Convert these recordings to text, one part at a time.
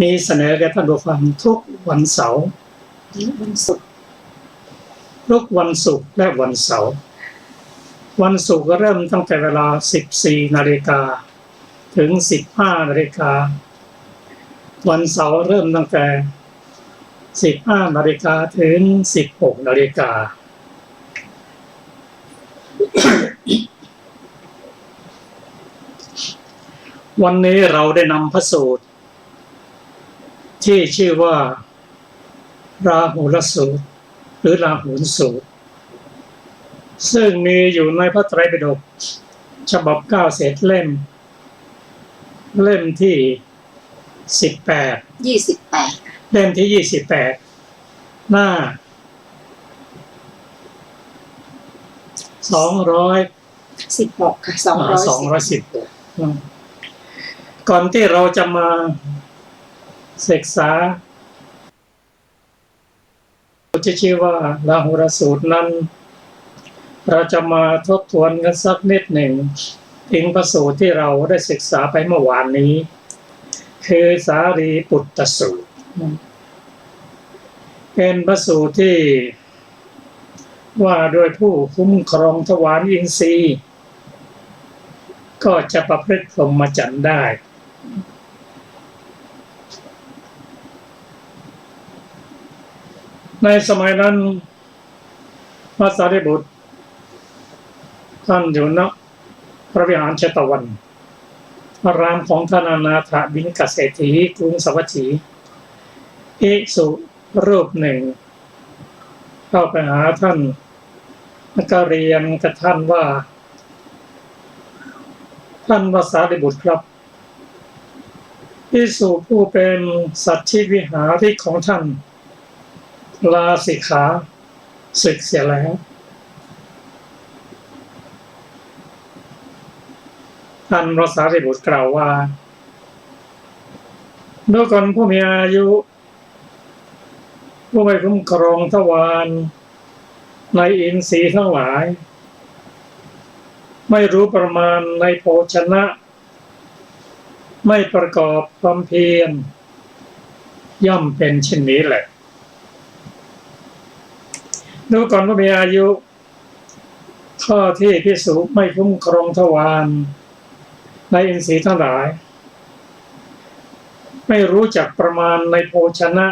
มีเสนอแก่ท่านผู้ฟังทุกวันเสาร์วันศุกร์ทุกวันศุกร์และวันเสาร์วันศุกร์ก็เริ่มตั้งแต่เวลา 14 นาฬิกาถึง 15 นาฬิกาวันเสาร์เริ่มตั้งแต่ 15 นาฬิกาถึง 16 นาฬิกาวันนี้เราได้นำพระสูตรที่ชื่อว่าราหูลสูตรหรือราหูลสูตรซึ่งมีอยู่ในพระไตรปิฎกฉบับ9เศษเล่มที่28เล่มที่28หน้า216ค่ะ216ก่อนที่เราจะมาศึกษาที่ชื่อว่าราหูลสูตรนั้นเราจะมาทบทวนกันสักนิดหนึ่งถึงพระสูตรที่เราได้ศึกษาไปเมื่อวานนี้คือสารีปุตตสูตรเป็นพระสูตรที่ว่าโดยผู้คุ้มครองทวารอินทรีย์ก็จะประพฤติพรหมจรรย์ได้ในสมัยนั้นพระสารีบุตรท่านอยู่ณพระวิหารเชตวันอารามของท่านอนาถบิณฑิกเศรษฐีกรุงสาวัตถีภิกษุรูปหนึ่งเข้าไปหาท่านแล้วก็เรียนกับท่านว่าท่านพระสารีบุตรครับภิกษุผู้เป็นสัตถิวิหาริกของท่านลาสิกขาศึกเสียแล้วท่านพระสารีบุตรกล่าวว่าดูก่อนผู้มีอายุผู้ไม่คุ้มครองทวารในอินทรีย์ทั้งหลายไม่รู้ประมาณในโภชนะไม่ประกอบความเพียรย่อมเป็นเช่นนี้แหละดูก่อนผู้มีอายุข้อที่ภิกษุไม่คุ้มครองทวารในอินทรีย์ทั้งหลายไม่รู้จักประมาณในโภชนะ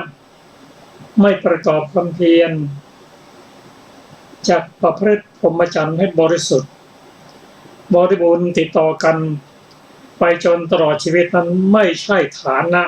ไม่ประกอบความเพียรจักประพฤติพรหมจรรย์ให้บริสุทธิ์บริบูรณ์ติดต่อกันไปจนตลอดชีวิตนั้นไม่ใช่ฐานะ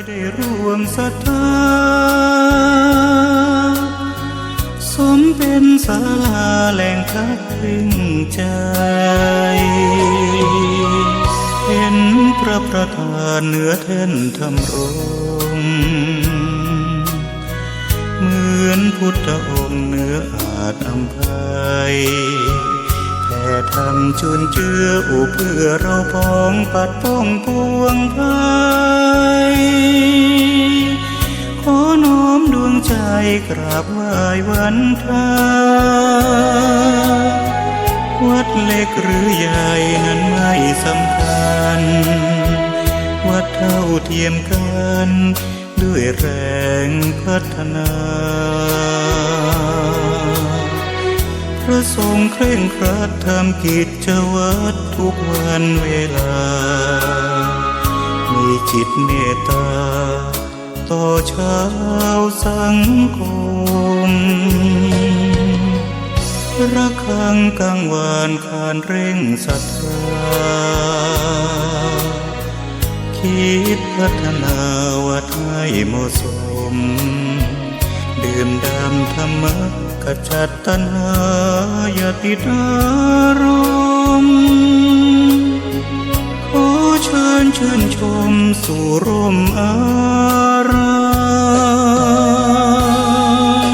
ได้ร่วมศรัทธาสมเป็นศาลาแหล่งพักพิงใจเห็นพระประธานเหนือแท่นธรรมรงค์เหมือนพุทธองค์เหนืออาจอำไพแต่ทำจุนเจืออุเพื่อเราพ้องปัดป้องปวงภัยขอน้อมดวงใจกราบไหว้วันทาวัดเล็กหรือใหญ่นั้นไม่สำคัญวัดเท่าเทียมกันด้วยแรงพัฒนาพระทรงเคร่งครัดทำกิจวัตรทุกวันเวลามีจิตเมตตาต่อชาวสังคมระฆังกังวานขานเร่งศรัทธาคิดพัฒนาวัดให้เหมาะสมดื่มด่ำธรรม ขจัดตัณหาอย่าติดอารมณ์ขอเชิญชื่นชมสู่ร่มอาราม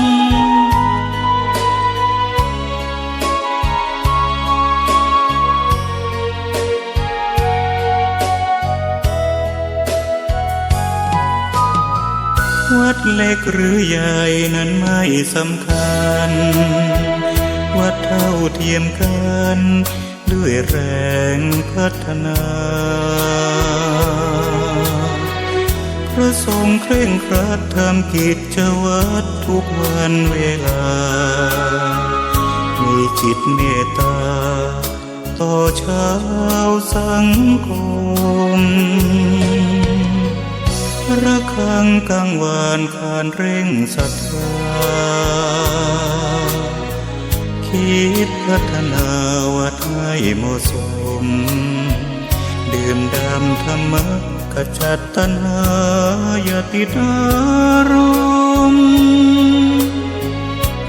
วัดเล็กหรือใหญ่นั้นไม่สำคัญวัดเท่าเทียมกันด้วยแรงพัฒนาพระสงฆ์เคร่งครัดทำกิจวัตรทุกวันเวลามีจิตเมตตาต่อชาวสังคมระฆังกังวานขานเร่งศรัทธาคิดพัฒนาวัดให้เหมาะสมดื่มด่ำธรรมะขจัดตัณหาอย่าติดอารมณ์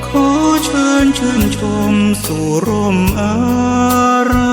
ขอเชิญชื่นชมสู่ร่มอาราม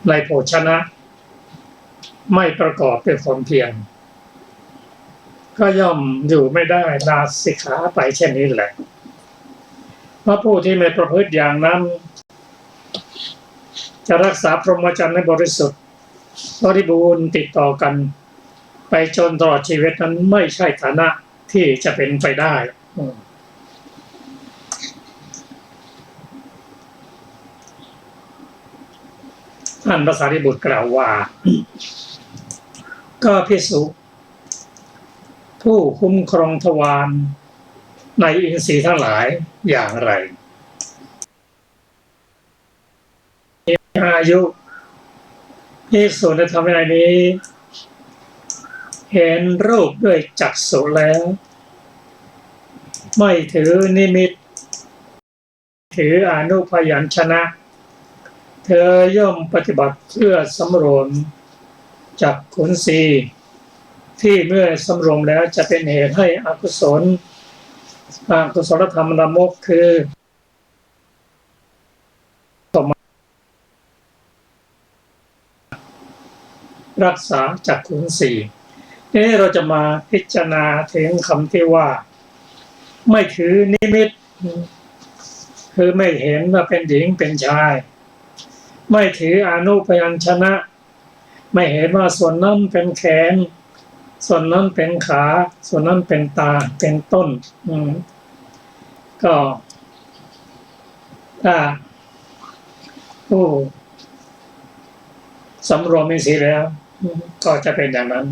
ในโภชนะไม่ประกอบด้วยความเพียรก็ย่อมอยู่ไม่ได้ลาสิกขาไปเช่นนี้แหละเพราะผู้ที่ไม่ประพฤติอย่างนั้นจะรักษาพรหมจรรย์ให้บริสุทธิ์บริบูรณ์ติดต่อกันไปจนตลอดชีวิตนั้นไม่ใช่ฐานะที่จะเป็นไปได้ท่านพระสารีบุตรกล่าวว่าก็ภิกษุผู้คุ้มครองทวารในอินทรีย์ทั้งหลายอย่างไรอายุภิกษุในธรรมวินัยนี้เห็นรูปด้วยจักษุแล้วไม่ถือนิมิตถืออนุพยัญชนะเธอย่อมปฏิบัติเพื่อสำรวมจักขุนสีที่เมื่อสำรวมแล้วจะเป็นเหตุให้อกุศลธรรมละมกคือรักษาจักขุนสีเราจะมาพิจารณาถึงคำที่ว่าไม่ถือนิมิตคือไม่เห็นว่าเป็นหญิงเป็นชายไม่ถืออนุพยัญชนะไม่เห็นว่าส่วนนั้นเป็นแขนส่วนนั้นเป็นขาส่วนนั้นเป็นตาเป็นต้นก็ถ้าผู้สำรวมอินทรีย์แล้วก็จะเป็นอย่างนั้น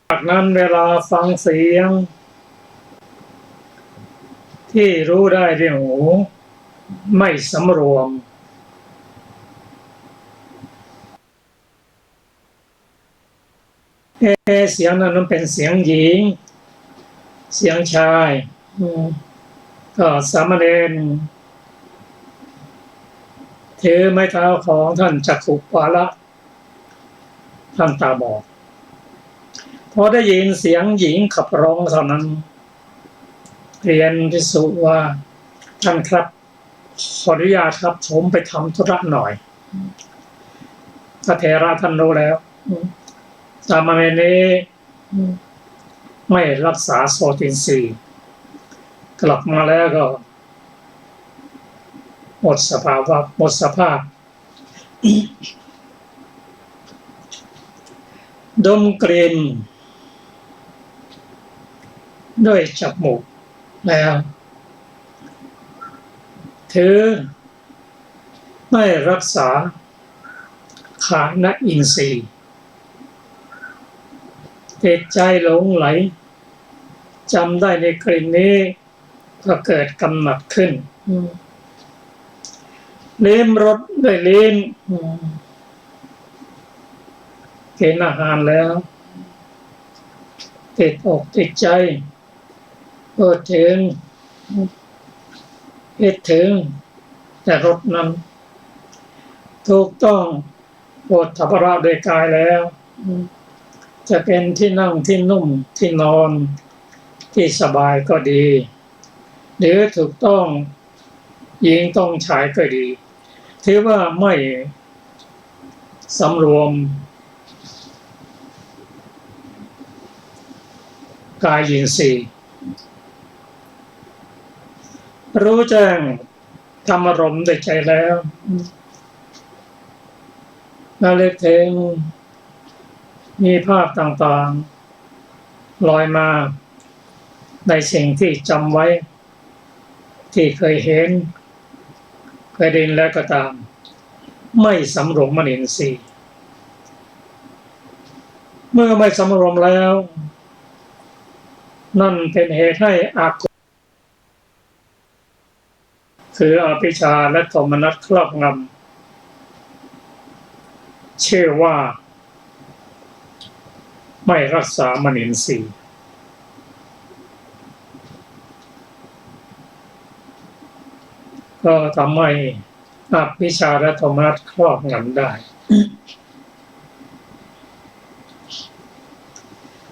จากนั้นเวลาฟังเสียงที่รู้ได้ด้วยหูไม่สำรวมเสียงนั้นเป็นเสียงหญิงเสียงชายก็สามเณรถือไม้เท้าของท่านจักขุปาละท่านตาบอดพอได้ยินเสียงหญิงขับร้องเท่านั้นเรียนภิกษุว่าท่านครับขออนุญาตครับผมไปทำธุระหน่อยพระเถระท่านรู้แล้วสามเณรนี้ ไม่รักษาโสตินทรีย์กลับมาแล้วก็หมดสภาพดมกลิ่นด้วยจมูกแล้วถือไม่รักษาฆานอินทรีย์ติดใจหลงไหลจำได้ในกลิ่นนี้ก็เกิดกำหนัดขึ้นลิ้มรสด้วยลิ้นกินอาหารแล้วติดอกติดใจพูดถึงคิดถึงแต่รสนั้นถูกต้องโปรดทัพระโดยกายแล้วจะเป็นที่นั่งที่นุ่มที่นอนที่สบายก็ดีหรือถูกต้องหญิงต้องชายก็ดีถือว่าไม่สำรวมกายอินทรีย์รู้แจ้งธรรมอารมณ์ด้วยใจแล้วระลึกถึงมีภาพต่างๆลอยมาในสิ่งที่จำไว้ที่เคยเห็นเคยได้ยินแล้วก็ตามไม่สำรวมมนอินทรีย์เมื่อไม่สำรวมแล้วนั่นเป็นเหตุให้อากุศลคืออภิชฌาและโทมนัสครอบงำชื่อว่าไม่รักษามนอินทรีย์ก็ทำให้อภิชฌาและโทมนัสครอบงำได้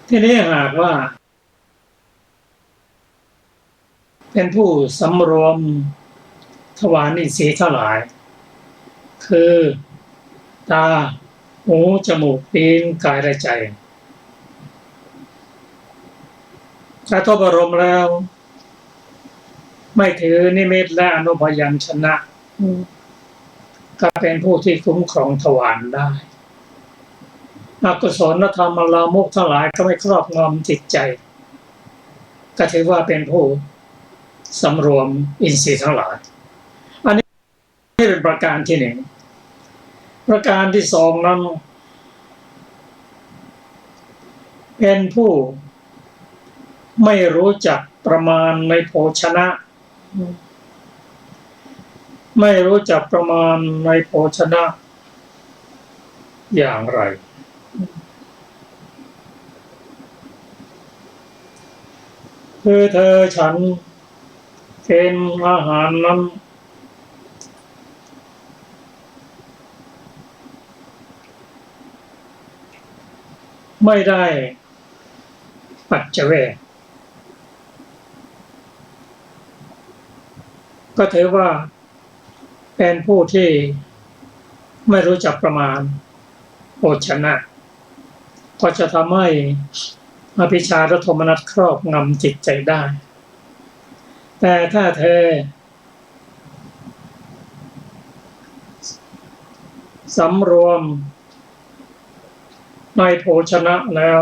ทีนี้หากว่าเป็นผู้สำรวมทวารอินทรีย์ทั้งหลายคือตาหูจมูกลิ้นกายและใจกระทบอารมณ์แล้วไม่ถือนิมิตและอนุพยัญชนะก็เป็นผู้ที่คุ้มครองทวารได้อกุศลธรรมลามกทั้งหลายก็ไม่ครอบงำจิตใจก็ถือว่าเป็นผู้สำรวมอินทรีย์ทั้งหลายอันนี้เป็นประการที่หนึ่งประการที่สองนั้นเป็นผู้ไม่รู้จักประมาณในโภชนะไม่รู้จักประมาณในโภชนะอย่างไรคือเธอฉันเป็นอาหารนั้นไม่ได้ปัจเจเวกก็ถือว่าเป็นผู้ที่ไม่รู้จักประมาณโภชนะก็จะทำให้อภิชฌาและโทมนัสครอบงำจิตใจได้แต่ถ้าเธอสำรวมในโภชนะแล้ว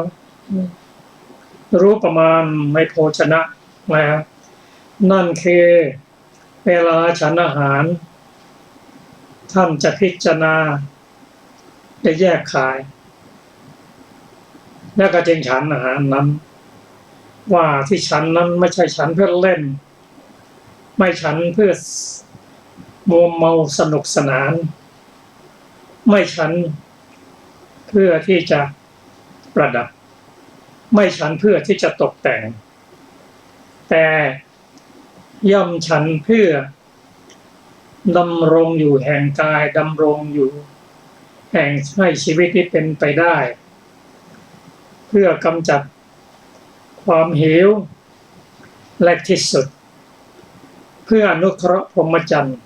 รู้ประมาณในโภชนะแล้วนั่นคือเวลาฉันอาหารท่านจะพิจารณาจะแยกขายแล้วก็จึงฉันอาหารนั้นว่าที่ฉันนั้นไม่ใช่ฉันเพื่อเล่นไม่ฉันเพื่อมัวเมาสนุกสนานไม่ฉันเพื่อที่จะประดับไม่ฉันเพื่อที่จะตกแต่งแต่ย่อมฉันเพื่อดำรงอยู่แห่งกายดำรงอยู่แห่งให้ชีวิตที่เป็นไปได้เพื่อกำจัดความหิวและที่สุดเพื่ออนุเคราะห์พรหมจรรย์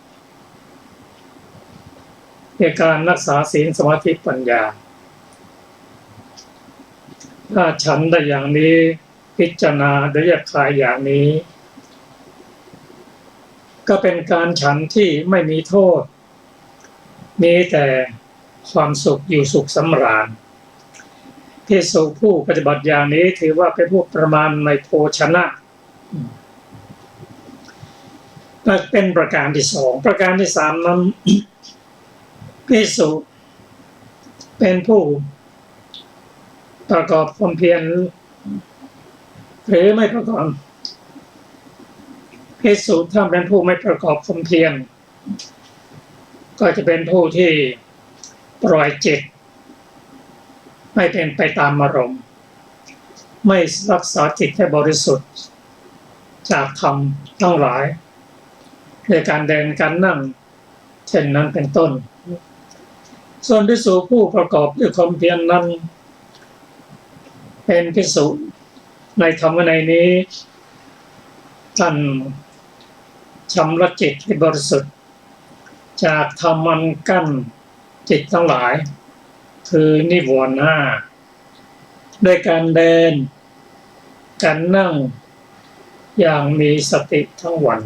ในการรักษาศีลสมาธิปัญญาถ้าฉันได้อย่างนี้ พิจารณาโดยแยบคายอย่างนี้ ก็เป็นการฉันที่ไม่มีโทษมีแต่ความสุขอยู่สุขสำราญภิกษุผู้ปฏิบัติอย่างนี้ถือว่าเป็นผู้ประมาณในโภชนะเป็นประการที่สองประการที่สามนั้น ภิกษุเป็นผู้ประกอบความเพียรหรือไม่ประกอบภิกษุถ้าเป็นผู้ไม่ประกอบความเพียรก็จะเป็นผู้ที่ปล่อยจิตไม่เป็นไปตามอารมณ์ไม่รักษาจิตให้บริสุทธิ์จากธรรมทั้งหลายในการเดินการนั่งเช่นนั้นเป็นต้นส่วนภิกษุผู้ประกอบด้วยความเพียรนั้นเป็นภิกษุในธรรมวินัยนี้ท่านชำระจิตให้บริสุทธิ์จากธรรมันกั้นจิตทั้งหลายคือนิวรณ์ห้าด้วยการเดินการนั่งอย่างมีสติทั้งวัน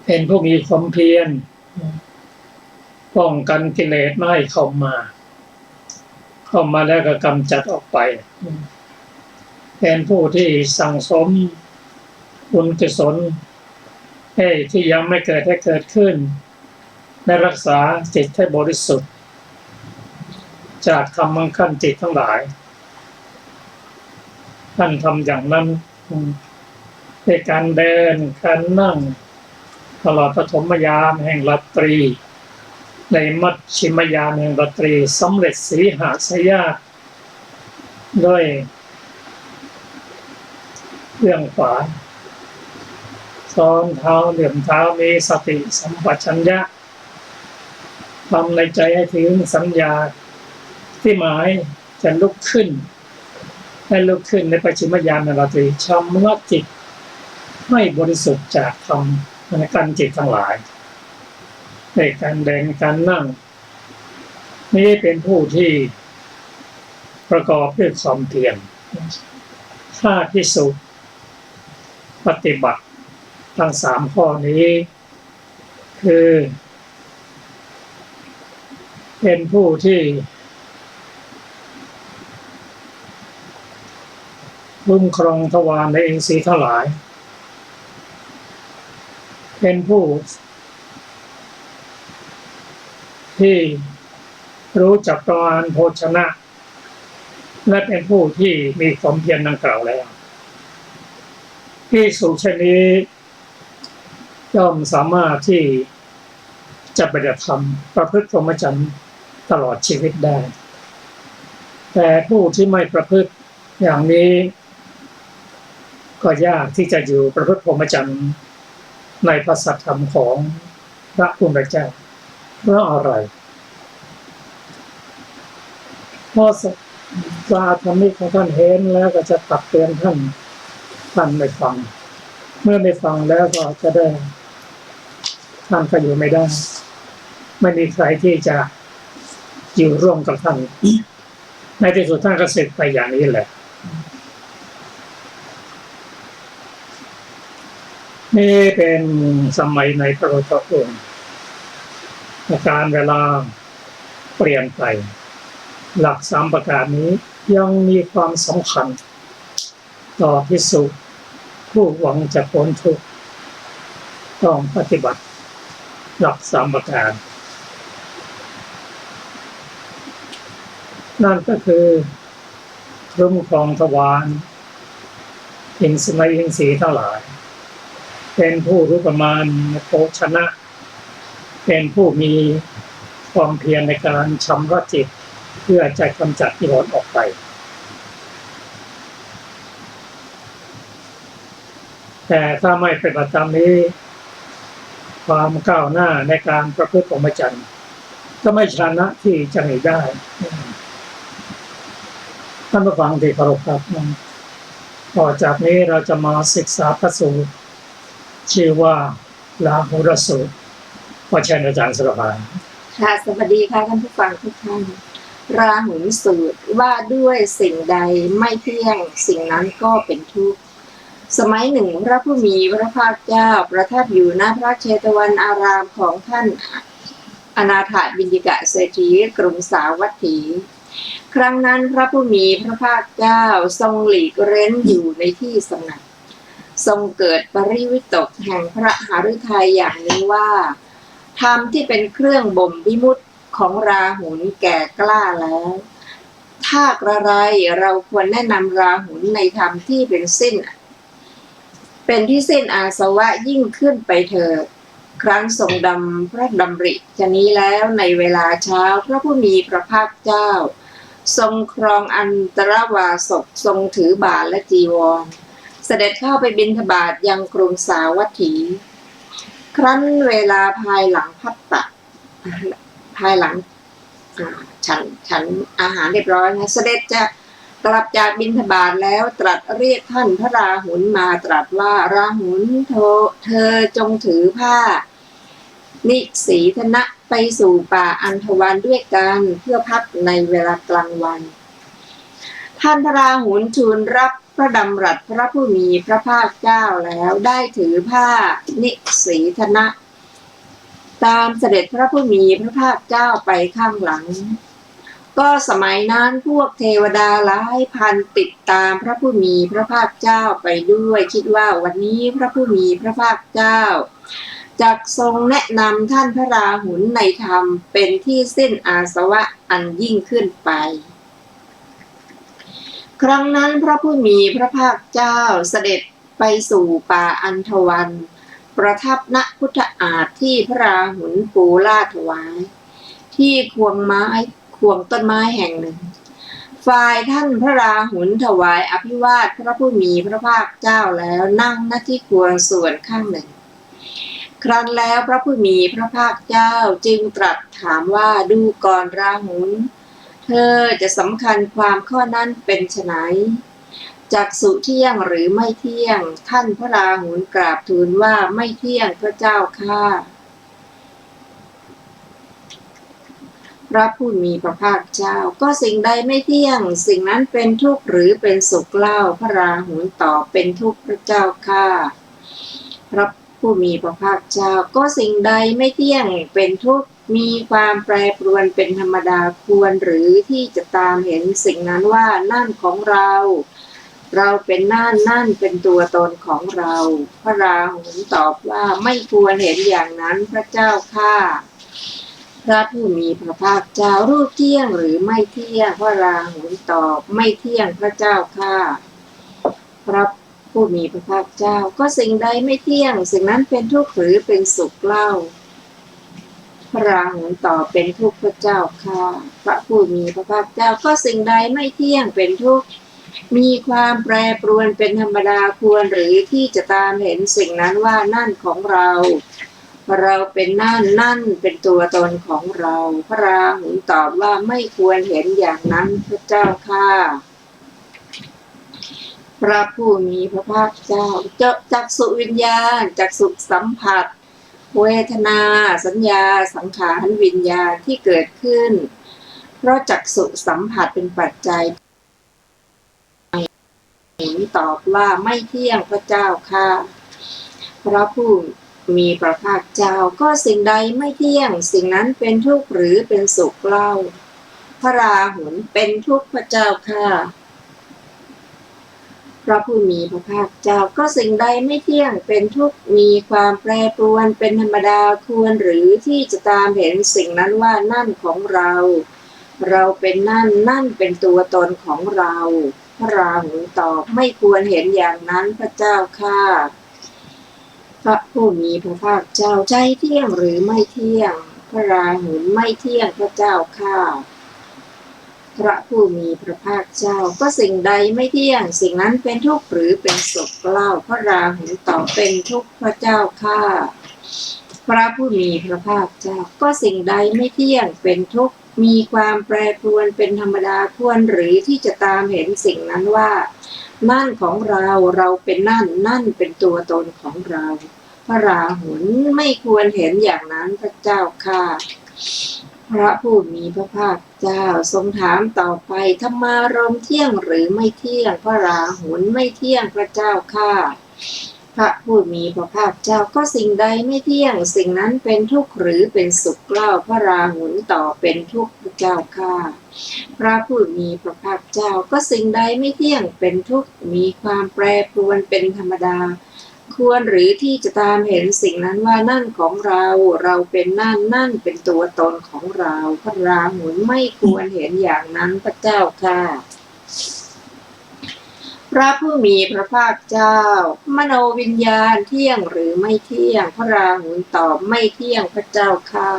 เป็นผู้มีความเพียรป้องกันกิเลสไม่ให้เข้ามาแล้วก็กำจัดออกไปเป็นผู้ที่สั่งสมบุญกุศลที่ยังไม่เกิดให้เกิดขึ้นและรักษาจิตให้บริสุทธิ์จากธรรมขั้นจิตทั้งหลายท่านทำอย่างนั้นในการเดินการนั่งตลอดปฐมยามแห่งราตรีในมัชชิมยามแห่งราตรีสำเร็จสีหสยาด้วยเรื่องขวาซ้อนเท้าเหลื่อมเท้ามีสติสัมปชัญญะทำในใจให้ถึงสัญญาที่หมายจะลุกขึ้นให้ลุกขึ้นในปัจฉิมยามในราตรีชำระจิตให้บริสุทธิ์จากธรรมในการจิตทั้งหลายในการเดินการนั่งนี้เป็นผู้ที่ประกอบด้วยความเพียรถ้าภิกษุปฏิบัติทั้งสามข้อนี้คือเป็นผู้ที่คุ้มครองทวารในอินทรีย์ทั้งหลายเป็นผู้ที่รู้จักประมาณโภชนะและเป็นผู้ที่มีความเพียรดังกล่าวแล้วที่สุเช่นนี้ย่อมสามารถที่จะปฏิบัติธรรมประพฤติพรหมจรรย์ตลอดชีวิตได้แต่ผู้ที่ไม่ประพฤติอย่างนี้ก็ยากที่จะอยู่ประพฤติพรหมจรรย์ในพระสัทธรรมของพระพุทธเจ้าเพราะอะไรเพราะศาสธรรมิกของท่านเห็นแล้วก็จะตักเตือนท่านไม่ฟังเมื่อไม่ฟังแล้วก็จะได้ท่านก็อยู่ไม่ได้ไม่มีใครที่จะอยู่ร่วมกับท่านในที่สุดท่านก็สึกไปอย่างนี้แหละนี่เป็นสมัยในพระพุทธองค์การเวลาเปลี่ยนไปหลักสามประการนี้ยังมีความสำคัญต่อภิกษุผู้หวังจะพ้นทุกข์ต้องปฏิบัติหลักสามประการนั่นก็คือคุ้มครองทวารอินทรีย์ทั้งหลายเป็นผู้รู้ประมาณโภชนะเป็นผู้มีความเพียรในการชำระจิตเพื่อจะกำจัดนิวรณ์ออกไปแต่ถ้าไม่ปฏิบัติตามนี้ความก้าวหน้าในการประพฤติพรหมจรรย์ก็ไม่ชนะที่จะหนีได้ท่านผู้ฟังที่เคารพครับต่อจากนี้เราจะมาศึกษาพระสูตรชื่อว่าลาหุรสูตรขอเชิญอาจารย์สุรภา ค่ะสวัสดีค่ะท่านผู้ฟังทุกท่าน ราหุลสูตรว่าด้วยสิ่งใดไม่เที่ยงสิ่งนั้นก็เป็นทุกข์สมัยหนึ่งพระผู้มีพระภาคเจ้าประทับอยู่ณพระเชตวันอารามของท่านอนาถบิณฑิกะเศรษฐีกรุงสาวัตถีครั้งนั้นพระผู้มีพระภาคเจ้าทรงหลีกเร้นอยู่ในที่สงัดทรงเกิดปริวิตกแห่งพระหฤทัยอย่างนี้ว่าธรรมที่เป็นเครื่องบ่มวิมุตติของราหุลแก่กล้าแล้วถ้ากระไรเราควรแนะนำราหุลในธรรมที่เป็นที่สิ้นอาสวะยิ่งขึ้นไปเถิดครั้นทรงดำพระดำริชนี้แล้วในเวลาเช้าพระผู้มีพระภาคเจ้าทรงครองอันตรวาสกทรงถือบาตรและจีวรเสด็จเข้าไปบิณฑบาตยังกรุงสาวัตถีครั้นเวลาภายหลังภัตตะภายหลังฉันอาหารเรียบร้อยนะเสด็จจะกลับจากบิณฑบาตแล้วตรัสเรียกท่านพระราหุลมาตรัสว่าราหุลเธอจงถือผ้านิสีธนะไปสู่ป่าอันธวันด้วยกันเพื่อพักในเวลากลางวันท่านพระราหุลทูลรับพระดำรัสพระผู้มีพระภาคเจ้าแล้วได้ถือผ้านิสีธนะตามเสด็จพระผู้มีพระภาคเจ้าไปข้างหลังก็สมัยนั้นพวกเทวดาหลายพันติดตามพระผู้มีพระภาคเจ้าไปด้วยคิดว่าวันนี้พระผู้มีพระภาคเจ้าจักทรงแนะนำท่านพระราหุลในธรรมเป็นที่สิ้นอาสวะอันยิ่งขึ้นไปครั้งนั้นพระผู้มีพระภาคเจ้าเสด็จไปสู่ป่าอันธวันประทับณพุทธอาฏที่พระราหุลปูลาดถวายที่ควงต้นไม้แห่งหนึ่งฝ่ายท่านพระราหุลถวายอภิวาทพระผู้มีพระภาคเจ้าแล้วนั่งณที่ควรส่วนข้างหนึ่งครั้นแล้วพระผู้มีพระภาคเจ้าจึงตรัสถามว่าดูก่อนราหุลเธอจะสำคัญความข้อนั้นเป็นไฉนจักษุเที่ยงหรือไม่เที่ยงท่านพระราหุลกราบทูลว่าไม่เที่ยงพระเจ้าข้าพระผู้มีพระภาคเจ้าก็สิ่งใดไม่เที่ยงสิ่งนั้นเป็นทุกข์หรือเป็นสุขเล่าพระราหุลตอบเป็นทุกข์พระเจ้าข้าพระผู้มีพระภาคเจ้าก็สิ่งใดไม่เที่ยงเป็นทุกข์มีความแปรปรวนเป็นธรรมดาควรหรือที่จะตามเห็นสิ่งนั้นว่านั่นของเราเป็นนั่นเป็นตัวตนของเราพระราหุลตอบว่าไม่ควรเห็นอย่างนั้นพระเจ้าข้าพระผู้มีพระภาคเจ้ารูปเที่ยงหรือไม่เที่ยงพระราหุลตอบไม่เที่ยงพระเจ้าข้าพระผู้มีพระภาคเจ้าก็สิ่งใดไม่เที่ยงสิ่งนั้นเป็นทุกข์หรือเป็นสุขเล่าพระราหุลตอบเป็นทุกข์พระเจ้าข้าพระผู้มีพระภาคเจ้าก็สิ่งใดไม่เที่ยงเป็นทุกข์มีความแปรปรวนเป็นธรรมดาควรหรือที่จะตามเห็นสิ่งนั้นว่านั่นของเราเป็นนั่นเป็นตัวตนของเราพระราหุลตอบว่าไม่ควรเห็นอย่างนั้นพระเจ้าข้าพระผู้มีพระภาคเจ้าจักษุวิญญาณจักษุสัมผัสเวทนาสัญญาสังขารวิญญาณที่เกิดขึ้นเพราะจักษุสัมผัสเป็นปัจจัยตอบว่าไม่เที่ยงพระเจ้าข้าพระผู้มีพระภาคเจ้าก็สิ่งใดไม่เที่ยงสิ่งนั้นเป็นทุกข์หรือเป็นสุขเล่าพระราหุลเป็นทุกข์พระเจ้าข้าพระผู้มีพระภาคเจ้าก็สิ่งใดไม่เที่ยงเป็นทุกข์มีความแปรปรวนเป็นธรรมดาควรหรือที่จะตามเห็นสิ่งนั้นว่านั่นของเราเป็นนั่นเป็นตัวตนของเราพระราหุลตอบไม่ควรเห็นอย่างนั้นพระเจ้าข้าพระผู้มีพระภาคเจ้าใจเที่ยงหรือไม่เที่ยงพระราหุลไม่เที่ยงพระเจ้าข้าพระผู้มีพระภาคเจ้าก็สิ่งใดไม่เที่ยงสิ่งนั้นเป็นทุกข์หรือเป็นสุขเล่าพระราหุลตอบเป็นทุกข์พระเจ้าข้าพระผู้มีพระภาคเจ้าก็สิ่งใดไม่เที่ยงเป็นทุกข์มีความแปรปรวนเป็นธรรมดาควรหรือที่จะตามเห็นสิ่งนั้นว่านั่นของเราเป็นนั่นเป็นตัวตนของเราพระราหุลไม่ควรเห็นอย่างนั้นพระเจ้าข้าพ พระผู้มีพระภาคเจ้าทรงถามต่อไปธรรมารมณ์เที่ยงหรือไม่เที่ยงพระราหุลไม่เที่ยงพระเจ้าข้าพระผู้มีพระภาคเจ้าก็สิ่งใดไม่เที่ยงสิ่งนั้นเป็นทุกข์หรือเป็นสุขเล่าพระราหุลตอบเป็นทุกข์พระเจ้าข้าพระผู้มีพระภาคเจ้าก็สิ่งใดไม่เที่ยงเป็นทุกข์มีความแปรปรวนเป็นธรรมดาควรหรือที่จะตามเห็นสิ่งนั้นว่านั่นของเราเราเป็นนั่นเป็นตัวตนของเราพระราหุลไม่ควรเห็นอย่างนั้นพระเจ้าค่ะพระผู้มีพระภาคเจ้ามโนวิญญาณเที่ยงหรือไม่เที่ยงพระราหุลตอบไม่เที่ยงพระเจ้าค่ะ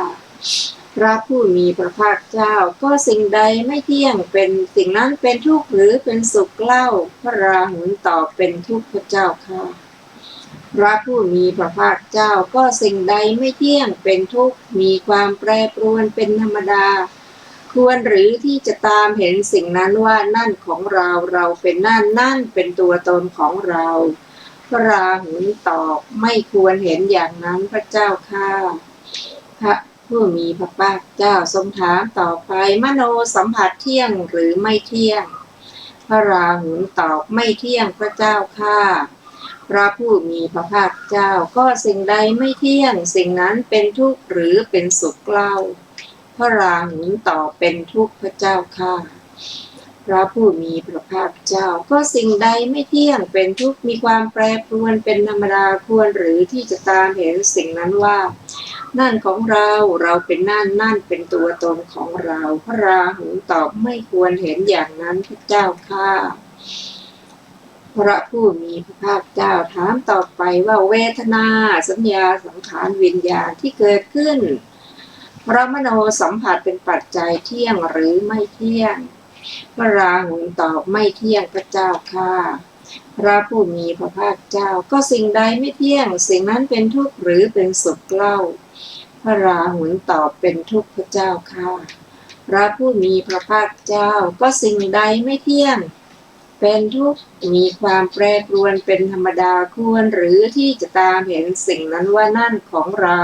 พระผู้มีพระภาคเจ้าก็สิ่งใดไม่เที่ยงเป็นสิ่งนั้นเป็นทุกข์หรือเป็นสุขเล่าพระราหุลตอบเป็นทุกข์พระเจ้าค่ะพระผู้มีพระภาคเจ้าก็สิ่งใดไม่เที่ยงเป็นทุกข์มีความแปรปรวนเป็นธรรมดาควรหรือที่จะตามเห็นสิ่งนั้นว่านั่นของเราเราเป็นนั่นเป็นตัวตนของเราพระราหุลตอบไม่ควรเห็นอย่างนั้นพระเจ้าค่ะพระผู้มีพระภาคเจ้าทรงถามต่อไปมโนสัมผัสเที่ยงหรือไม่เที่ยงพระราหุลตอบไม่เที่ยงพระเจ้าค่ะพระผู้มีพระภาคเจ้าก็สิ่งใดไม่เที่ยงสิ่งนั้นเป็นทุกข์หรือเป็นสุขเล่าพระราหุลตอบเป็นทุกข์พระเจ้าค่ะพระผู้มีพระภาคเจ้าก็สิ่งใดไม่เที่ยงเป็นทุกข์มีความแปรปรวนเป็นธรรมดาควรหรือที่จะตามเห็นสิ่งนั้นว่านั่นของเราเราเป็นนั่นเป็นตัวตนของเราพระราหุลตอบไม่ควรเห็นอย่างนั้นพระเจ้าค่ะพระผู้มีพระภาคเจ้าถามต่อไปว่าเวทนาสัญญาสังขารวิญญาณที่เกิดขึ้นพระมโนสัมผัสเป็นปัจจัยเที่ยงหรือไม่เที่ยงพระราหุลตอบไม่เที่ยงพระเจ้าค่ะพระผู้มีพระภาคเจ้าก็สิ่งใดไม่เที่ยงสิ่งนั้นเป็นทุกข์หรือเป็นสุขเล่าพระราหุลตอบเป็นทุกข์พระเจ้าค่ะพระผู้มีพระภาคเจ้าก็สิ่งใดไม่เที่ยงเป็นทุกข์มีความแปรปรวนเป็นธรรมดาควรหรือที่จะตามเห็นสิ่งนั้นว่านั่นของเรา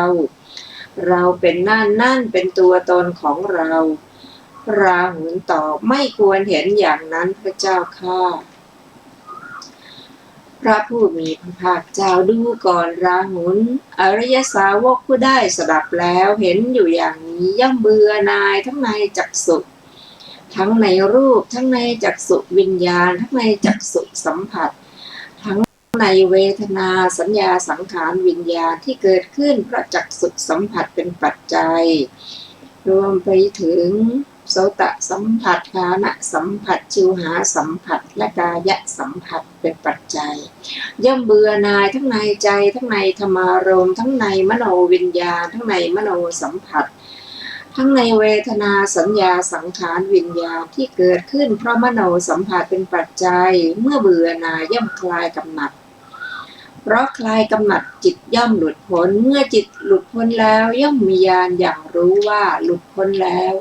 เราเป็นนั่นเป็นตัวตนของเราพระราหุลตอบไม่ควรเห็นอย่างนั้นพระเจ้าค่ะพระผู้มีพระภาคเจ้าดูก่อนราหุลอริยสาวกผู้ได้สดับแล้วเห็นอยู่อย่างนี้ย่อมเบื่อหน่ายทั้งในจักษุทั้งในรูปทั้งในจักษุวิญญาณทั้งในจักษุสัมผัสทั้งในเวทนาสัญญาสังขารวิญญาณที่เกิดขึ้นเพราะจักษุสัมผัสเป็นปัจจัยรวมไปถึงโสตสัมผัสฆานสัมผัสชิวหาสัมผัสและกายสัมผัสเป็นปัจจัยย่อมเบื่อหน่ายทั้งในใจทั้งในธรรมารมณ์ทั้งในมโนวิญญาณทั้งในมโนสัมผัสทั้งในเวทนาสัญญาสังขารวิญญาณที่เกิดขึ้นเพราะมโนสัมผัสเป็นปัจจัยเมื่อเบื่อหน่ายย่อมคลายกำหนัดเพราะคลายกำหนัดจิตย่อมหลุดพ้นเมื่อจิตหลุดพ้นแล้วย่อมมีญาณอย่างรู้ว่าหลุดพ้นแล้ว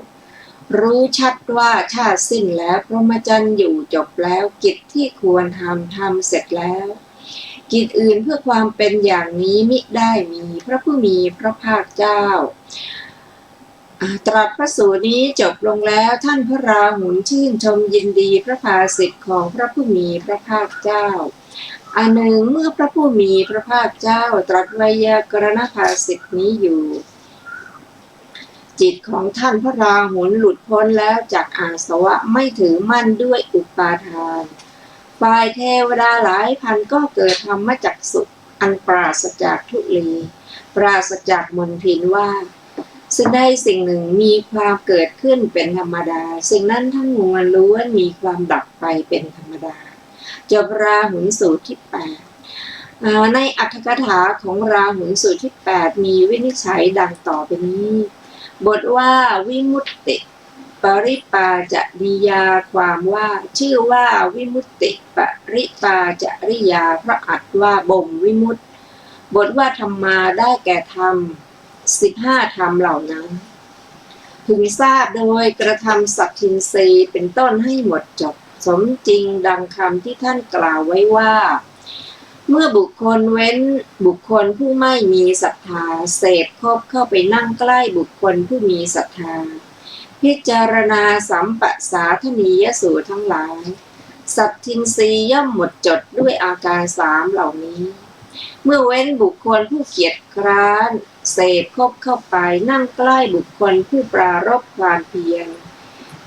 รู้ชัดว่าชาติสิ้นแล้วพรหมจรรย์อยู่จบแล้วกิจที่ควรทำเสร็จแล้วกิจอื่นเพื่อความเป็นอย่างนี้มิได้มีพระผู้มีพระภาคเจ้าตรัสพระสูตรนี้จบลงแล้วท่านพระราหุลชื่นชมยินดีพระภาสิทธิ์ของพระผู้มีพระภาคเจ้าอันหนึ่งเมื่อพระผู้มีพระภาคเจ้าตรัสไวยากรณภาสิทธินี้อยู่จิตของท่านพระราหุลหลุดพ้นแล้วจากอาสวะไม่ถือมั่นด้วยอุปาทานฝ่ายเทวดาหลายพันก็เกิดธรรมจักษุอันปราศจากทุลีปราศจากมลทินว่าสิ่งใดสิ่งหนึ่งมีความเกิดขึ้นเป็นธรรมดาสิ่งนั้นทั้งมวลล้วนมีความดับไปเป็นธรรมดาจบราหุลสูตรที่8ในอรรถกถาของราหุลสูตรที่8มีวินิจฉัยดังต่อไปนี้บทว่าวิมุตติปริปาจริยาความว่าชื่อว่าวิมุตติปริปาจริยาพระอัตถ์ว่าบ่มวิมุตติบทว่าธรรมาได้แก่ธรรม15ธรรมเหล่านั้นพึงทราบโดยกระทำสัตทินรีเป็นต้นให้หมดจบสมจริงดังคำที่ท่านกล่าวไว้ว่า เมื่อบุคคลเว้นบุคคลผู้ไม่มีศรัทธาเสพคบเข้าไปนั่งใกล้บุคคลผู้มีศรัทธาพิจารณาสัมปสาทนียสูตรทั้งหลายสัตทินรีย่อมหมดจดด้วยอาการสามเหล่านี้เมื่อเว้นบุคคลผู้เกียจคร้านเสพคบเข้าไปนั่งใกล้บุคคลผู้ปรารภความเพียร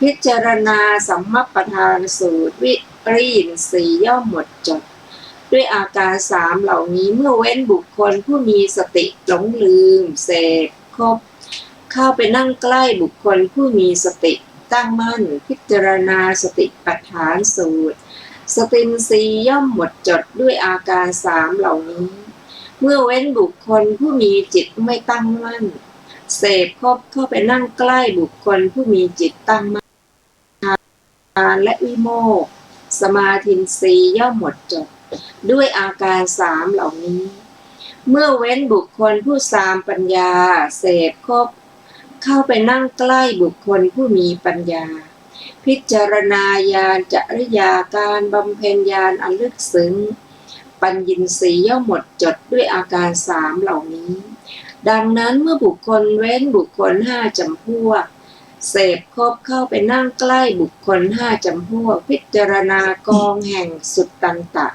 พิจารณาสัมมัปปทานสูตรวิริยินทรีย์ย่อมหมดจดด้วยอาการสามเหล่านี้เมื่อเว้นบุคคลผู้มีสติหลงลืมเสพคบเข้าไปนั่งใกล้บุคคลผู้มีสติตั้งมั่นพิจารณาสติปัฏฐานสูตรสตินทรีย์ย่อมหมดจดด้วยอาการสามเหล่านี้เมื่อเว้นบุคคลผู้มีจิตไม่ตั้งมั่นเสพคบเข้าไปนั่งใกล้บุคคลผู้มีจิตตั้งมั่นและวิโมกข์สมาธินทรีย์ย่อมหมดจดด้วยอาการสามเหล่านี้เมื่อเว้นบุคคลผู้สามปัญญาเสพคบเข้าไปนั่งใกล้บุคคลผู้มีปัญญาพิจารณาญาณจริยาการบำเพ็ญญาณอันลึกซึ้งปัญญินทรีย์ย่อมหมดจดด้วยอาการสามเหล่านี้ดังนั้นเมื่อบุคคลเว้นบุคคลห้าจำพวกเสพคบเข้าไปนั่งใกล้บุคคลห้าจำพวกพิจารณากองแห่งสุตตันตะ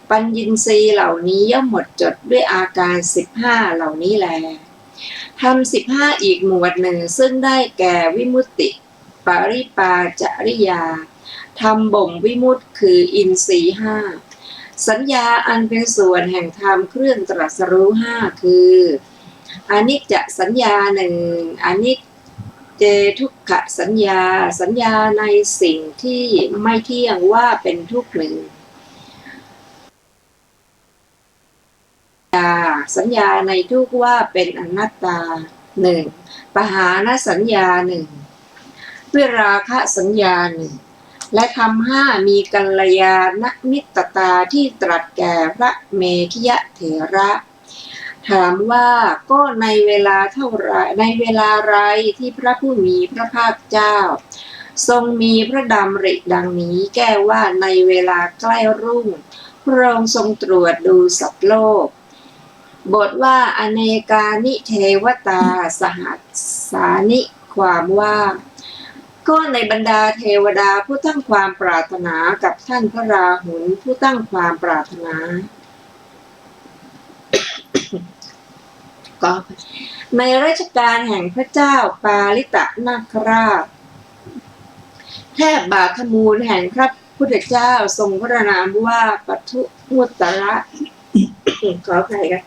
ปัญญินทรีย์เหล่านี้ย่อมหมดจดด้วยอาการ15เหล่านี้แลทำ15อีกหมวดหนึ่งซึ่งได้แก่วิมุตติปริปาจริยาทำบ่มวิมุตติคืออินทรีย์ห้าสัญญาอันเป็นส่วนแห่งธรรมเครื่องตรัสรู้ห้าคืออนิจจสัญญาหนึ่งอนิจเจทุกขสัญญาสัญญาในสิ่งที่ไม่เที่ยงว่าเป็นทุกข์หนึ่งสัญญาในทุกข์ว่าเป็นอนัตตาหนึ่งปหานสัญญาหนึ่งวิราคะสัญญาหนึ่งและธรรมห้ามีกัลยาณมิตตาที่ตรัสแก่พระเมขิยเถระถามว่าก็ในเวลาเท่าไรในเวลาไรที่พระผู้มีพระภาคเจ้าทรงมีพระดำริดังนี้แก้ว่าในเวลาใกล้รุ่งพระองค์ทรงตรวจดูสัตว์โลกบทว่าอเนกานิเทวตาสหัสสานิความว่าก็ในบรรดาเทวดาผู้ตั้งความปรารถนากับท่านพระราหุลผู้ตั้งความปรารถนา ก็ในราชการแห่งพระเจ้าปาลิตนาคราชแทบบาทมูลแห่งพระพุทธเจ้าทรงพระนามว่าปทุมุตตระ ขออภัยค่ะ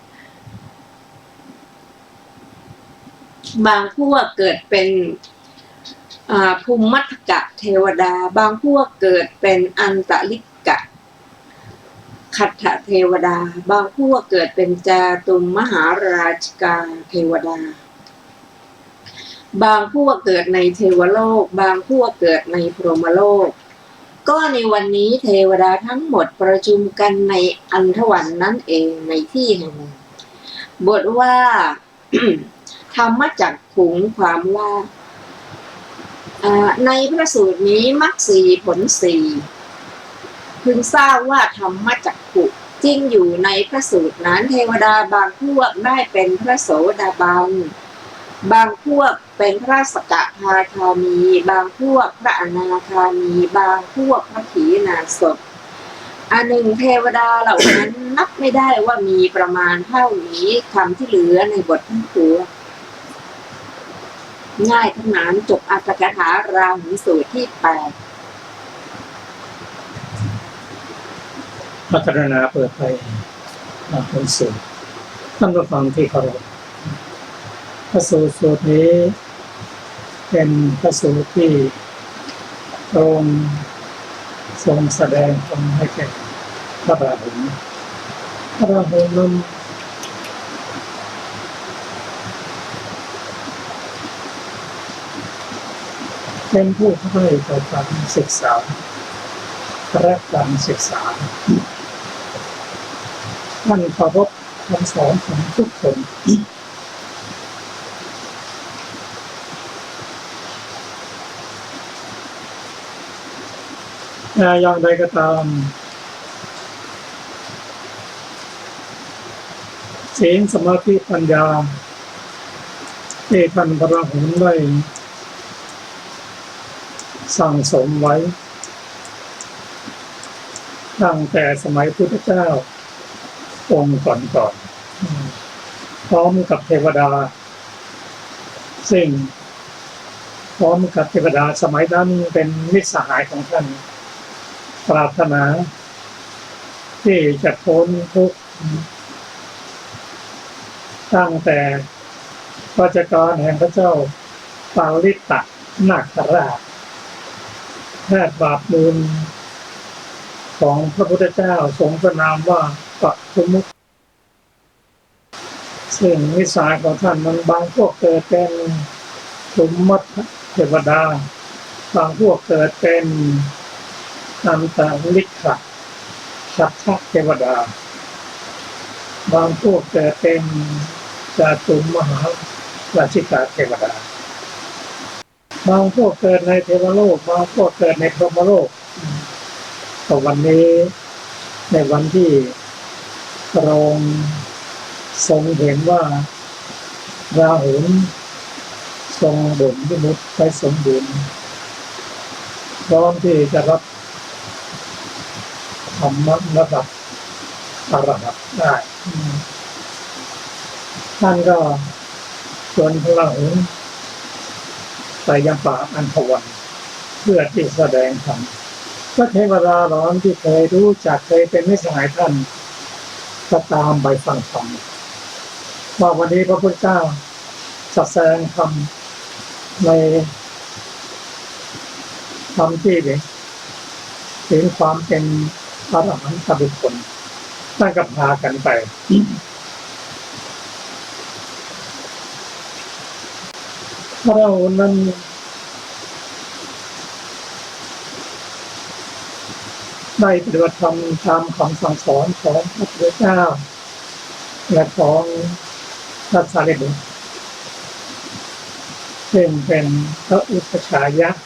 บางพวกเกิดเป็นภูมิมัทกะเทวดาบางพวกเกิดเป็นอันตลิกะขัตถเทวดาบางพวกเกิดเป็นจาตุมมหาราชิกาเทวดาบางพวกเกิดในเทวโลกบางพวกเกิดในพรหมโลกก็ในวันนี้เทวดาทั้งหมดประชุมกันในอันธวันนั่นเองในที่แห่งหนึ่งบทว่า ธรรมจักขุงความว่าในพระสูตรนี้มรรคสี่ผลสี่พึงทราบว่าธรรมจักขุจริงอยู่ในพระสูตรนั้นเทวดาบางพวกได้เป็นพระโสดาบันบางพวกเป็นพระสกทาคามีบางพวกพระอนาคามีบางพวกพระขีณาสพอันหนึ่งเทวดาเหล่านั้นนับไม่ได้ว่ามีประมาณเท่านี้คำที่เหลือในบททั้งปวงง่ายทั้งนั้นจบอัตถกถาราหุลสูตรที่8พัฒนาเปิดไปเป็นสูตรท่านผู้ฟังที่เคารพพระสูตรนี้เป็นพระสูตรที่ทรงแสดงตรงให้แก่พระราหุลนั้นเป็นผู้ให้ต่อการศึกษาและการศึกษาท่านเคารพคำสอนของทุกคนอย่างใดก็ตาม ศีลสมาธิปัญญาที่ท่านพระราหุลได้สั่งสมไว้ตั้งแต่สมัยพุทธเจ้าองค์ก่อนพร้อมกับเทวดาซึ่งพร้อมกับเทวดาสมัยนั้นเป็นมิตรสหายของท่านปรารถนาที่จะพ้นทุกข์ตั้งแต่ราชการแห่งพระเจ้าปาลิตตนาคราชแพทย์บาปบุญของพระพุทธเจ้าทรงพระนามว่าปัทภมุขซึ่งนิสัยของท่านมันบางพวกเกิดเป็นสมมัตเทวดาบางพวกเกิดเป็นอันตลิกขะสัทธเทวดาบางพวกเกิดเป็นจาตุมหาราชิกาเทวดาบางพวกเกิดในเทวโลกบางพวกเกิดในพรหมโลกแต่วันนี้ในวันที่พระองค์ทรงเห็นว่าราหุลทรงบ่มวิมุตติไปสมบูรณ์พร้อมที่จะรับธรรมะระดับอรหัตได้ท่านก็ชวนพระราหุลไปยังป่าอันธวันเพื่อที่แสดงธรรมพระเทวดาเหล่านั้นที่เคยรู้จักเคยเป็นมิตรสหายท่านก็ตามไปฟังธรรมว่าวันนี้พระพุทธเจ้าจะแสดงธรรมในธรรมที่ถึงความเป็นพระอรหันตบุคคลท่านก็พากันไปพระราหุลนั้นได้ปฏิบัติธรรมตามคำสั่งสอนของพระพุทธเจ้าและของพระสารีบุตรซึ่งเป็นพระอุปชฌาย์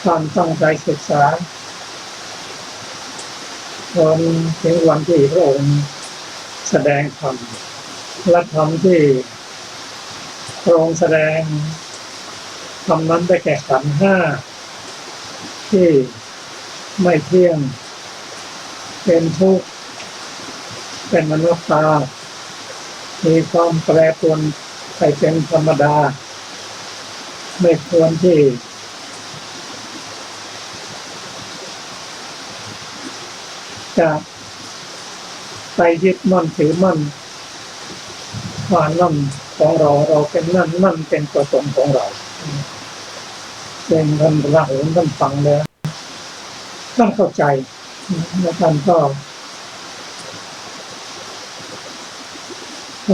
การตั้งใจศึกษาจนถึงวันที่พระองค์แสดงธรรมและธรรมที่พระองค์แสดงธรรมนั้นได้แก่ขันธ์ห้าที่ไม่เที่ยงเป็นทุกข์เป็นอนัตตามีความแปรปรวนไปเป็นธรรมดาไม่ควรที่จะไปยึดมั่นถือมั่นว่านั่นของเราเป็นนั่นเป็นตัวตนของเราเป็นท่านพระราหุลท่านฟังแล้วท่านเข้าใจและท่านก็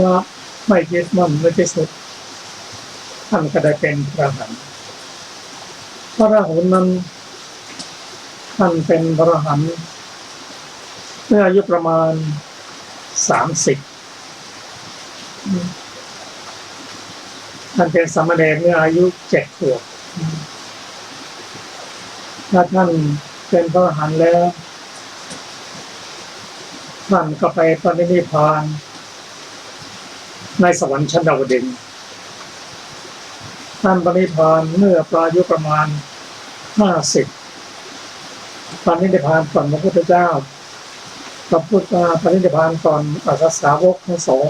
ว่าไม่ยึดมั่นไม่ที่สุดท่านก็ได้เป็นพระอรหันต์พระราหุลนั้นท่านเป็นพระอรหันต์เมื่ออายุประมาณ30ท่านเป็นสามเณรเมื่ออายุ7 ขวบถ้าท่านเป็นพระอรหันต์แล้วท่านก็ไปปรินิพพานในสวรรค์ชั้นดาวดึงส์ท่านปรินิพพานเมื่ออายุประมาณ50ปรินิพพานก่อนพระพุทธเจ้าพระพุทธปรินิพพานก่อนอัสสสาวกทั้งสอง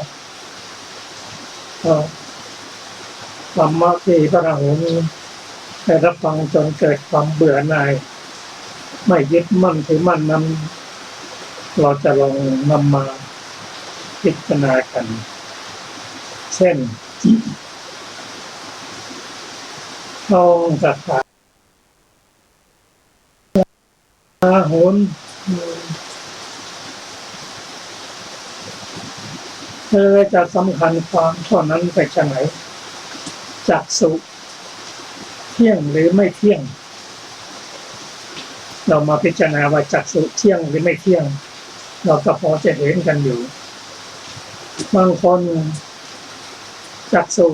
ธรรมะที่พระราหุลได้รับฟังจนเกิดความเบื่อหน่ายไม่ยึดมั่นถือมั่นนั้นเราจะลองนำมาพิจารณากันเช่นเราจัดการราหุลเธอจะสำคัญความข้อนั้นไปจากไหนจักษุเที่ยงหรือไม่เที่ยงเรามาพิจารณาว่าจักษุเที่ยงหรือไม่เที่ยงเราก็พอจะเห็นกันอยู่บางคนจักษุ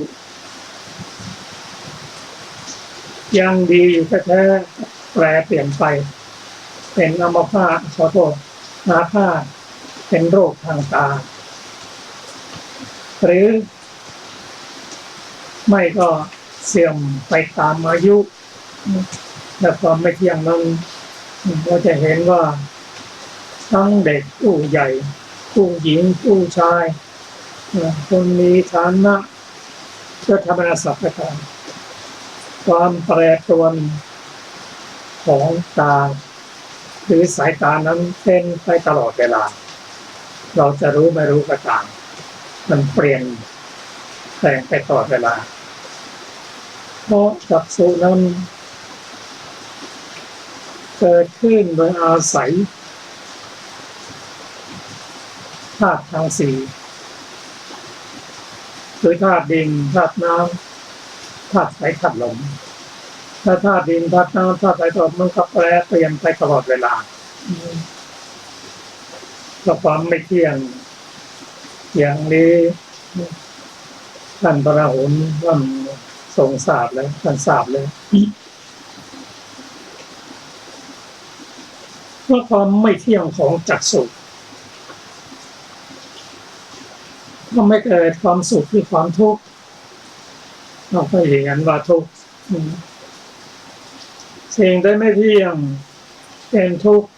ยังดีอยู่แท้ๆแปรเปลี่ยนไปเป็นอัมพาตขอโทษ อาพาธเป็นโรคทางตาหรือไม่ก็เสื่อมไปตามอายุและความไม่เที่ยงนั้นเราจะเห็นว่าทั้งเด็กผู้ใหญ่ผู้หญิงผู้ชายคนมีฐานะก็ธรรมนาศัพท์ก็ตามความแปรปรวนของตาหรือสายตานั้นเป็นไปตลอดเวลาเราจะรู้ไม่รู้ก็ตามมันเปลี่ยนแปลงไปตลอดเวลาเพราะจักษุนั้นเกิดขึ้นโดยอาศัยธาตุทั้งสี่คือธาตุดินธาตุน้ำธาตุไฟธาตุลมถ้าธาตุดินธาตุน้ำธาตุไฟธาตุลมมันก็แปรเปลี่ยนไปตลอดเวลาและความไม่เที่ยงอย่างนี้ท่านพระอรหันต์ท่านทรงทราบแล้วท่านทราบเลยว่าความไม่เที่ยงของจักษุทำให้เกิดความสุขหรือความทุกข์เราก็อย่างนั้นว่าทุกข์สิ่งใดไม่เที่ยงเป็นทุกข์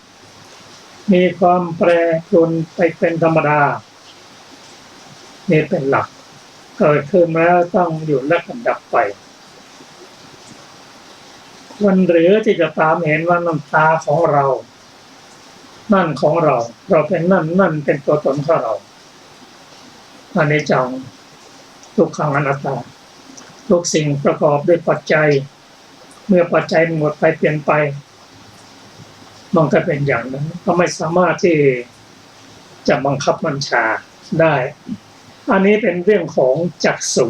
มีความแปรปรวนไปเป็นธรรมดานี่เป็นหลักเกิดขึ้นแล้วต้องอยู่และกันดับไปวันหรือที่จะตามเห็นว่าน้ำตาของเรานั่นของเราเราเป็นนั่นเป็นตัวตนของเราอนิจจังทุกขังอนัตตาทุกสิ่งประกอบด้วยปัจจัยเมื่อปัจจัยหมดไปเปลี่ยนไปมันก็เป็นอย่างนั้นก็ไม่สามารถที่จะบังคับบัญชาได้อันนี้เป็นเรื่องของจักษุ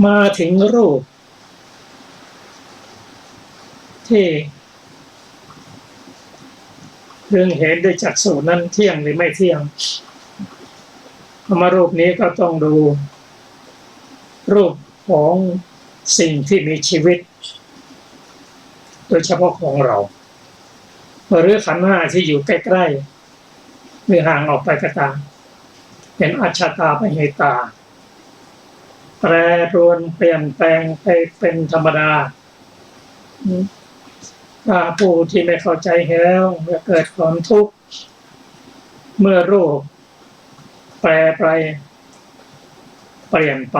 มาถึงรูปที่เรื่องเห็นด้วยจักษุนั้นเที่ยงหรือไม่เที่ยงมารูปนี้ก็ต้องดูรูปของสิ่งที่มีชีวิตโดยเฉพาะของเราหรือขันธ์ห้าที่อยู่ใกล้ๆหรือห่างออกไปก็ตามเป็นอัจฉตาปเหตาแปรปรวนเปลี่ยนแปลงไปเป็นธรรมดาถ้าผู้ที่ไม่เข้าใจแล้วเมื่อเกิดความทุกข์เมื่อรูปแปรไปเปลี่ยนไป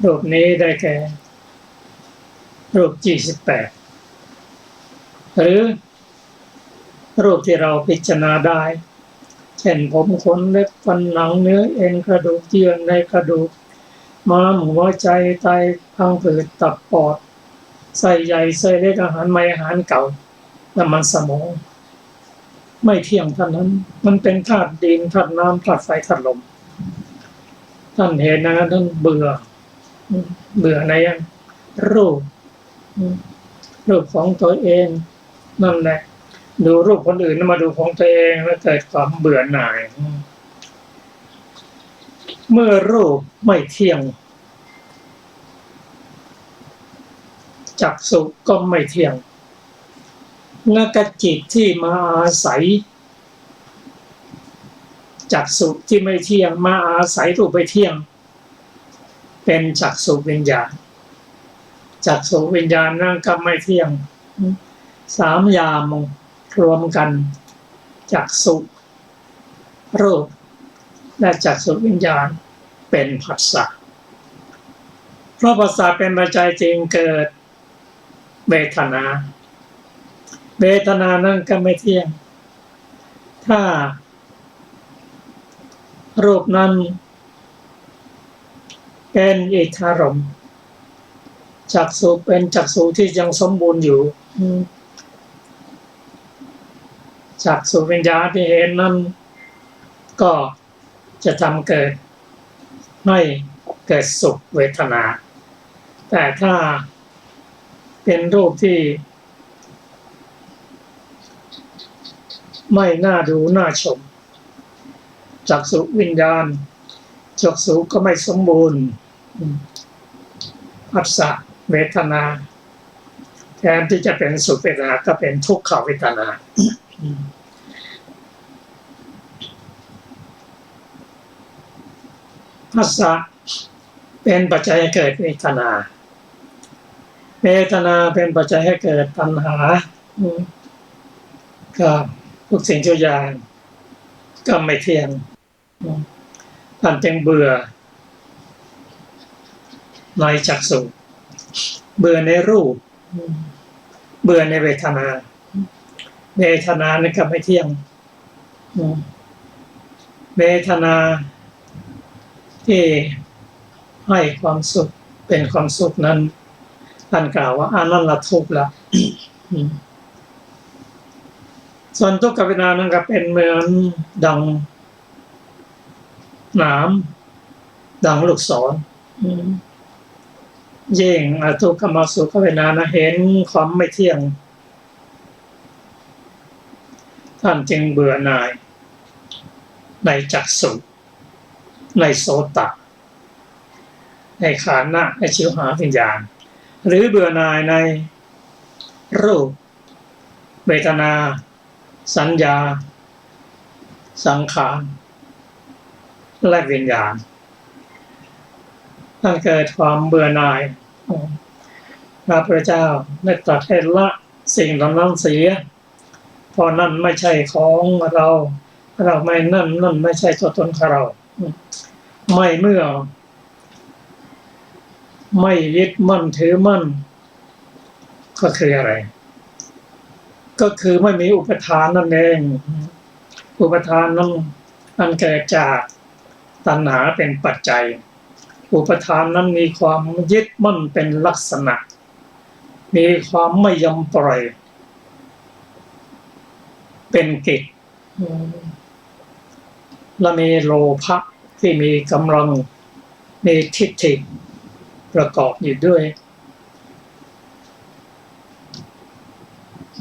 รูปนี้ได้แก่รูป28หรือรูปที่เราพิจารณาได้เช่นผมขนเล็บฟันหนังเนื้อเอ็นกระดูกเยื่อในกระดูกม้ามหัวใจไตพังผืดตับปอดไส้ใหญ่ไส้เล็กอาหารใหม่อาหารเก่าน้ำมันสมองไม่เที่ยงเท่านั้นมันเป็นธาตุดินธาตุน้ำธาตุไฟธาตุลมท่านเห็นนะท่านเบื่อในรูปของตัวเองนั่นแหละดูรูปคนอื่นมาดูของตัวเองแล้วเกิดความเบื่อหน่ายเมื่อรูปไม่เที่ยงจักษุก็ไม่เที่ยงและกจิตที่มาอาศัยจักษุที่ไม่เที่ยงมาอาศัยรูปไม่เที่ยงเป็นจักษุวิญญาณจักษุวิญญาณนั่นก็ไม่เที่ยง3อย่างรวมกันจักษุรูปและจักษุวิญญาณเป็นผัสสะเพราะผัสสะเป็นปัจจัยจึงเกิดเวทนานั่นก็ไม่เที่ยงถ้ารูปนั้นเป็นอิทธารมณ์จักษุเป็นจักษุที่ยังสมบูรณ์อยู่จักษุวิญญาณที่เห็นนั้นก็จะทำเกิดให้เกิดสุขเวทนาแต่ถ้าเป็นรูปที่ไม่น่าดูน่าชมจักษุวิญญาณจักษุก็ไม่สมบูรณ์ผัสสะเวทนา แทนที่จะเป็นสุขเวทนาก็เป็นทุกขเวทนาภาษาเป็นปัจจัยให้เกิดเวทนาเวทนาเป็นปัจจัยให้เกิดตัณหาก็ทุกสิ่งทุกอย่างก็ไม่เที่ยงท่านจึงเบื่อในจักษุเบื่อในรูปเบื่อในเวทนาเวทนานี่ก็ไม่เที่ยงเวทนาที่ให้ความสุขเป็นความสุขนั้นท่านกล่าวว่าอันนั้นละทุกข์ละส่วนทุกขเวทนานั้นก็เป็นเหมือนดังหนามดังลูกศรยิ่งอทุกขมสุขเวทนานะเห็นความไม่เที่ยงท่านจึงเบื่อหน่ายในจักษุในโสตในขันธ์ในชิวหาวิญญาณหรือเบื่อหน่ายในรูปเวทนาสัญญาสังขารและวิญญาณท่านเกิดความเบื่อหน่ายพระพุทธเจ้าได้ตรัสให้ละสิ่งเหล่านั้นเสียเพราะนั่นไม่ใช่ของเราไม่นั่นไม่ใช่ตัวตนของเราไม่เมื่อไม่ยึดมั่นถือมั่นก็คืออะไรก็คือไม่มีอุปทานนั่นเองอุปทานนั้นอันเกิดจากตัณหาเป็นปัจจัยอุปทานนั้นมีความยึดมั่นเป็นลักษณะมีความไม่ยอมปล่อยเป็นกิจและมีโลภะที่มีกำลังมีทิฏฐิประกอบอยู่ด้วย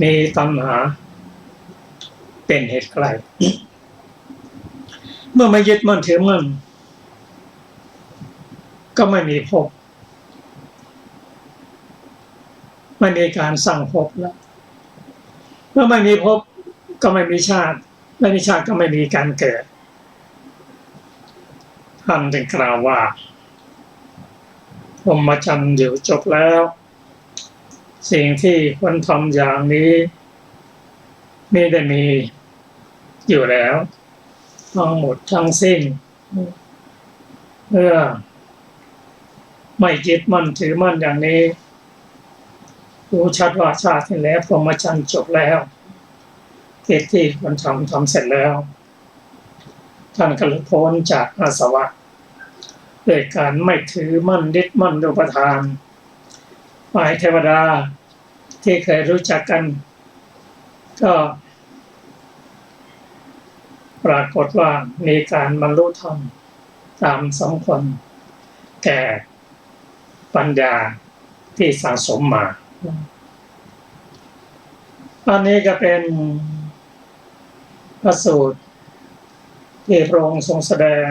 มีตัณหาเป็นเหตุใกล้เมื่อไม่ยึดมั่นถือมั่นก็ไม่มีภพไม่มีการสร้างภพแล้วเมื่อไม่มีภพก็ไม่มีชาติไม่มีชาติก็ไม่มีการเกิดท่านจึงกล่าวว่าพรหมจรรย์อยู่จบแล้วสิ่งที่ควรทำอย่างนี้ไม่ได้มีอยู่แล้วทั้งหมดทั้งสิ้นเมื่อไม่ยึดมั่นถือมั่นอย่างนี้รู้ชัดว่าชาติที่แล้วพรหมจรรย์จบแล้วกิจที่ควรทำเสร็จแล้วท่านก็หลุดพ้นจากอาสวะด้วยการไม่ถือมั่นยึดมั่นอุปทานฝ่ายเทวดาที่เคยรู้จักกันก็ปรากฏว่ามีการบรรลุธรรมตามสมควรแก่ปัญญาที่สะสมมาอันนี้ก็เป็นพระสูตรที่พระองค์ทรงแสดง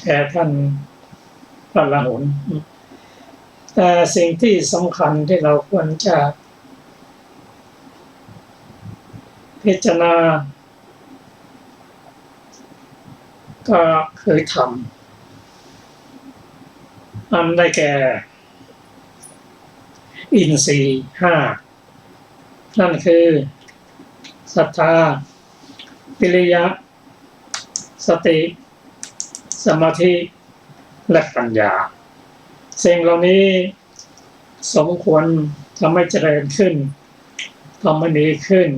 แก่ท่านพระอรหันต์แต่สิ่งที่สำคัญที่เราควรจะพิจารณาก็คือธรรมอันได้แก่อินทรีย์ห้านั่นคือศรัทธาวิริยะสติสมาธิและปัญญาสิ่งเหล่านี้สมควรทำให้เจริญขึ้นทำให้ดีขึ้น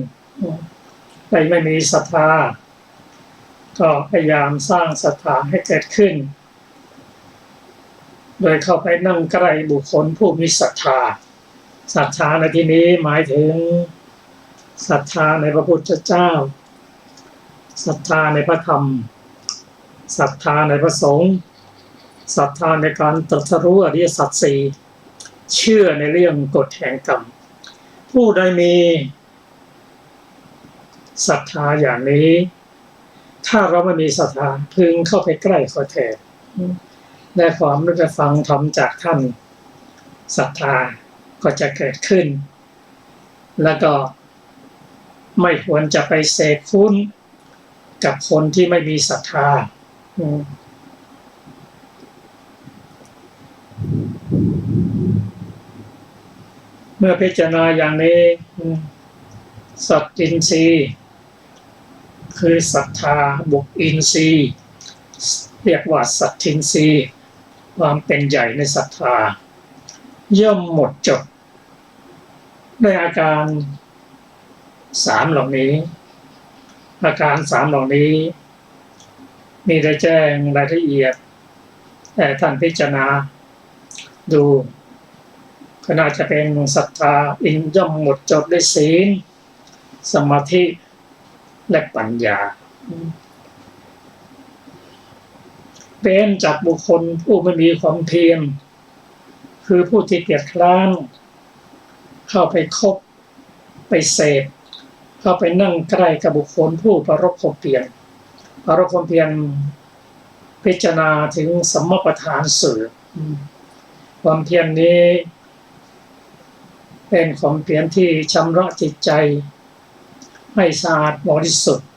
ไม่มีศรัทธาก็พยายามสร้างศรัทธาให้เกิดขึ้นโดยเข้าไปนั่งใกล้บุคคลผู้มีศรัทธาศรัทธาในที่นี้หมายถึงศรัทธาในพระพุทธเจ้าศรัทธาในพระธรรมศรัทธาในพระสงฆ์ศรัทธาในการตรัสรู้อริยสัจสี่เชื่อในเรื่องกฎแห่งกรรมผู้ใดมีศรัทธาอย่างนี้ถ้าเราไม่มีศรัทธาพึงเข้าไปใกล้ขอเถิดได้ความได้ฟังธรรมจากท่านศรัทธา ก็จะเกิดขึ้นแล้วก็ไม่ควรจะไปเสกฟุ้นกับคนที่ไม่มีศรัทธาเมื่อพิจารณาอย่างนี้สัตตินทรีย์คือศรัทธาบวกอินทรีย์เรียกว่าสัตทินทรีย์ความเป็นใหญ่ในศรัทธาย่อมหมดจดด้วยอาการ3เหล่านี้อาการ3เหล่านี้มีได้แจ้งรายละเอียดแต่ท่านพิจารณาดูก็น่าจะเป็นศรัทธาอินย่อมหมดจดด้วยศีลสมาธิและปัญญาเป็นจากบุคคลผู้ไม่มีความเพียรคือผู้ที่เกียจคร้านเข้าไปคบไปเสพเข้าไปนั่งใกล้กับบุคคลผู้ประรบความเพียรพิจารณาถึงสัมมาประธานสื่อความเพียรนี้เป็นความเพียรที่ชำระจิตใจให้สะอาดบริสุทธิ์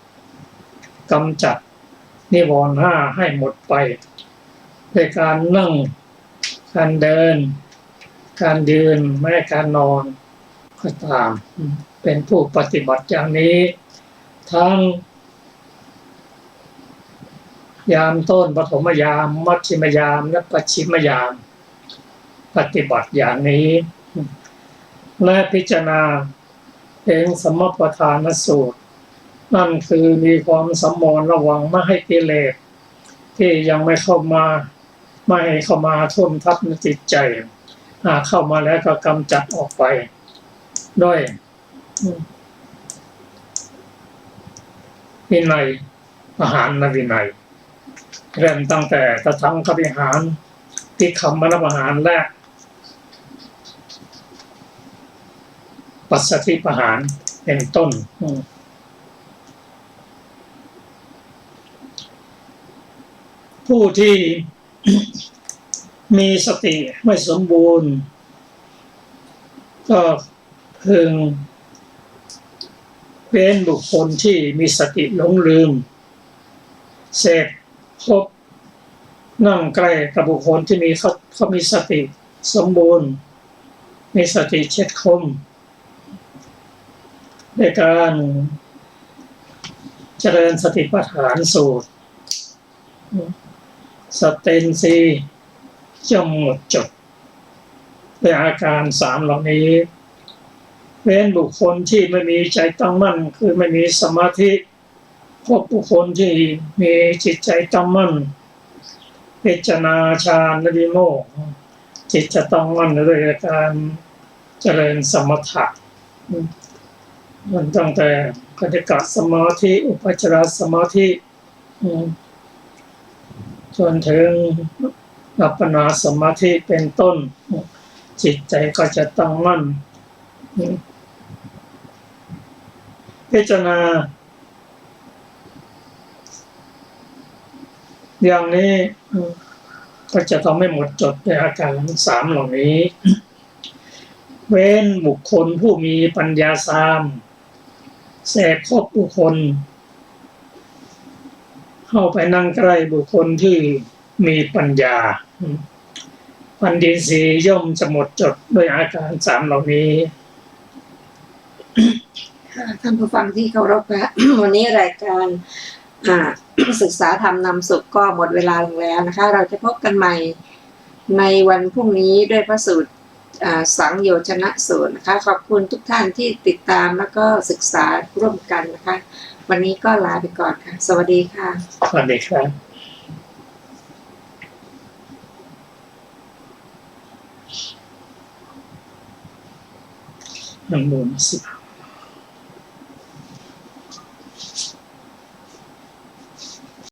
กำจัดนิวรณ์5ให้หมดไปด้วยการนั่งการเดินการยืนแม้การนอนก็ตามเป็นผู้ปฏิบัติอย่างนี้ทั้งยามต้นปฐมยามมัชฌิมยามและปัจฉิมยามปฏิบัติอย่างนี้และพิจารณาเองสัมมาประธานสูตรนั่นคือมีความสัมมรระวังไม่ให้กิเลสที่ยังไม่เข้ามาไม่ให้เข้ามาท่วมทับในจิตใจเข้ามาแล้วก็กำจัดออกไปด้วยวินัยอาหารนวินัยเริ่มตั้งแต่ตถางควิหารที่คำมนอาหารและปัสสติปหารเป็นต้นผู้ที่มีสติไม่สมบูรณ์ก็พึงเป็นบุคคลที่มีสติหลงลืมเสพพบนั่งใกล้กับบุคคลที่เขามีสติสมบูรณ์มีสติเฉียบคมในการเจริญสติปัฏฐานสูตรสัตตินทรีย์ย่อมหมดจดด้วยอาการ3เหล่านี้เป็นบุคคลที่ไม่มีใจตั้งมั่นคือไม่มีสมาธิพบบุคคลที่มีจิตใจตั้งมั่นพิจารณาฌานและวิโมกข์จิตจะตั้งมั่นด้วยการเจริญสมถะมันตั้งแต่คณิกะสมาธิอุปจารสมาธิจนถึงอัปปนาสมาธิเป็นต้นจิตใจก็จะตั้งมั่นพิจารณาอย่างนี้ก็จะทำให้หมดจดในอาการ3เหล่านี้เว้นบุคคลผู้มีปัญญาสามแสบคบบุคคลเข้าไปนั่งใกล้บุคคลที่มีปัญญาปัญญินทรีย์ย่อมจะหมดจดด้วยอาการ3เหล่านี้ท่านผู้ฟังที่เคารพค่ะ วันนี้รายการศึกษาธรรมนำสุขก็หมดเวลาลงแล้วนะคะเราจะพบกันใหม่ในวันพรุ่งนี้ด้วยพระสูตรสังโยชนะสูตรนะคะขอบคุณทุกท่านที่ติดตามแล้วก็ศึกษาร่วมกันนะคะวันนี้ก็ลาไปก่อนค่ะสวัสดีค่ะสวัสดีครับนังบุญสิ